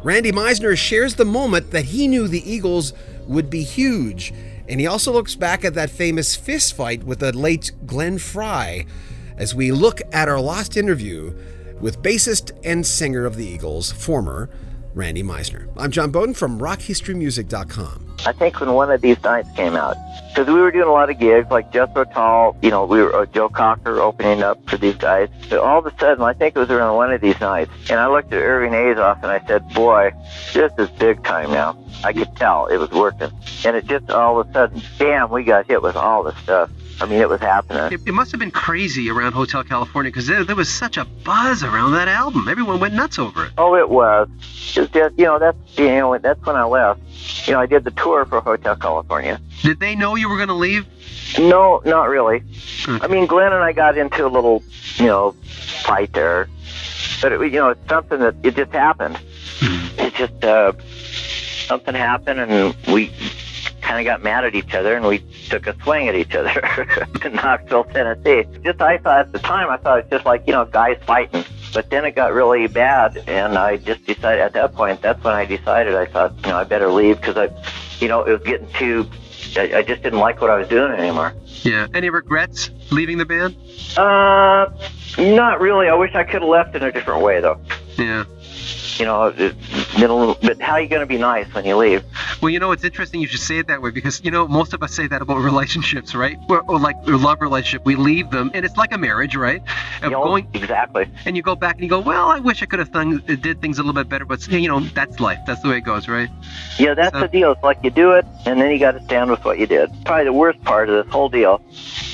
Randy Meisner shares the moment that he knew the Eagles would be huge. And he also looks back at that famous fist fight with the late Glenn Frey as we look at our lost interview with bassist and singer of the Eagles, former Randy Meisner. I'm John Bowden from rockhistorymusic.com. I think when one of these nights came out, because we were doing a lot of gigs, like Jethro Tull, we were Joe Cocker opening up for these guys. But all of a sudden, I think it was around one of these nights, and I looked at Irving Azoff and I said, boy, this is big time now. I could tell it was working. And it just all of a sudden, bam, we got hit with all this stuff. I mean, it was happening. It must have been crazy around Hotel California because there was such a buzz around that album. Everyone went nuts over it. Oh, it was. It's just, that's when I left. I did the tour for Hotel California. Did they know you were going to leave? No, not really. Okay. I mean, Glenn and I got into a little, fight there. But, it's something that, it just happened. It's just, something happened and we kind of got mad at each other and we took a swing at each other in Knoxville, Tennessee. I thought at the time, it was just like, guys fighting. But then it got really bad, and I just decided at that point, that's when I decided, I thought, I better leave because it was getting too, I just didn't like what I was doing anymore. Yeah. Any regrets leaving the band? Not really. I wish I could have left in a different way, though. Yeah. But how are you going to be nice when you leave? Well, it's interesting you should say it that way because, most of us say that about relationships, right? Or like a love relationship. We leave them, and it's like a marriage, right? Exactly. And you go back and you go, well, I wish I could have did things a little bit better, but, that's life. That's the way it goes, right? Yeah, that's the deal. It's like you do it, and then you got to stand with what you did. Probably the worst part of this whole deal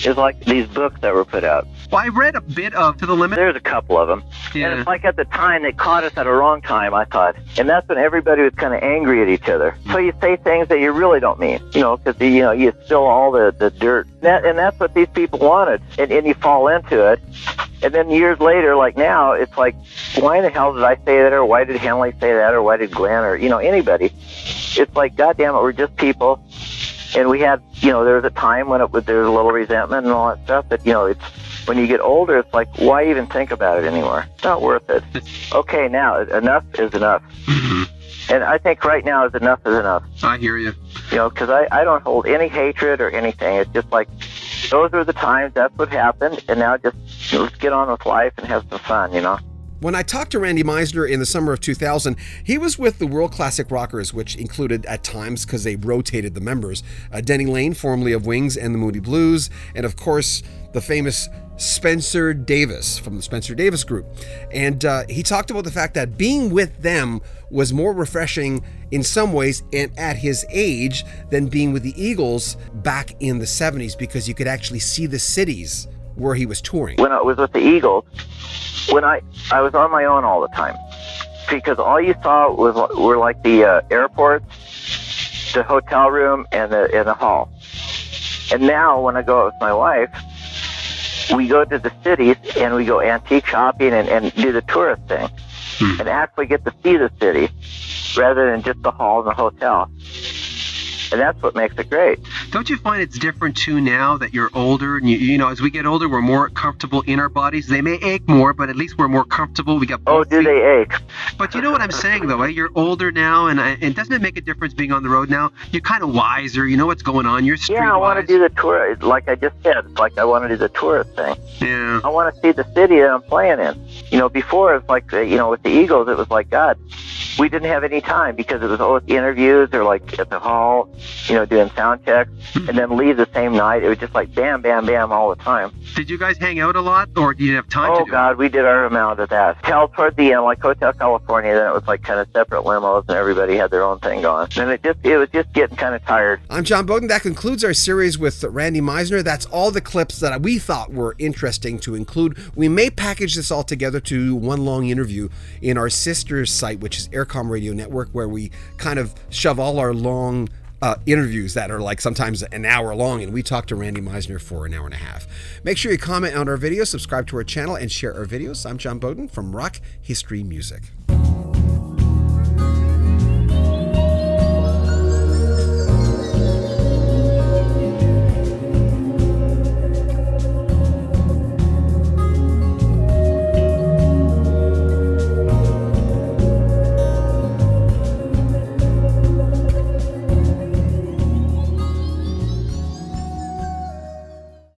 is like these books that were put out. Well, I read a bit of To the Limit. There's a couple of them. Yeah. And it's like at the time, they caught us at a wrong time, I thought. And that's when everybody was kind of angry at each other. So you say things that you really don't mean, because, you spill all the dirt. And that's what these people wanted. And you fall into it. And then years later, like now, it's like, why the hell did I say that? Or why did Henley say that? Or why did Glenn? Or, anybody. It's like, goddamn it, we're just people. And we had, there was a time when there was a little resentment and all that stuff. But, it's when you get older, it's like, why even think about it anymore? It's not worth it. Okay, now, enough is enough. Mm-hmm. And I think right now is enough is enough. I hear you. Because I don't hold any hatred or anything. It's just like, those were the times, that's what happened, and now just let's get on with life and have some fun, When I talked to Randy Meisner in the summer of 2000, he was with the World Classic Rockers, which included at times, because they rotated the members, Denny, Laine, formerly of Wings and the Moody Blues, and of course, the famous Spencer Davis from the Spencer Davis Group. And he talked about the fact that being with them was more refreshing in some ways and at his age than being with the Eagles back in the 70s, because you could actually see the cities where he was touring. When I was with the Eagles, when I was on my own all the time, because all you saw were like the airports, the hotel room, and the hall. And now when I go out with my wife, we go to the cities and we go antique shopping and do the tourist thing, and actually get to see the city rather than just the hall and the hotel. And that's what makes it great. Don't you find it's different too now that you're older? And as we get older, we're more comfortable in our bodies. They may ache more, but at least we're more comfortable. We got both do feet. they ache? But you know what I'm saying, though, eh? You're older now, and doesn't it make a difference being on the road now? You're kind of wiser. You know what's going on. You're streetwise. Yeah, I want to do the tour. Like I just said, it's like I want to do the tourist thing. Yeah. I want to see the city that I'm playing in. Before it was like, with the Eagles, it was like, God, we didn't have any time because it was always interviews or like at the hall, doing sound checks, and then leave the same night. It was just like bam, bam, bam all the time. Did you guys hang out a lot, or did you have time to do God, we did our amount of that. Till toward the end, like Hotel California, then it was like kind of separate limos and everybody had their own thing going. And it was just getting kind of tired. I'm John Bowden. That concludes our series with Randy Meisner. That's all the clips that we thought were interesting to include. We may package this all together to one long interview in our sister site, which is Aircom Radio Network, where we kind of shove all our long interviews that are like sometimes an hour long, and we talked to Randy Meisner for an hour and a half. Make sure you comment on our videos, subscribe to our channel, and share our videos. I'm John Bowden from Rock History Music.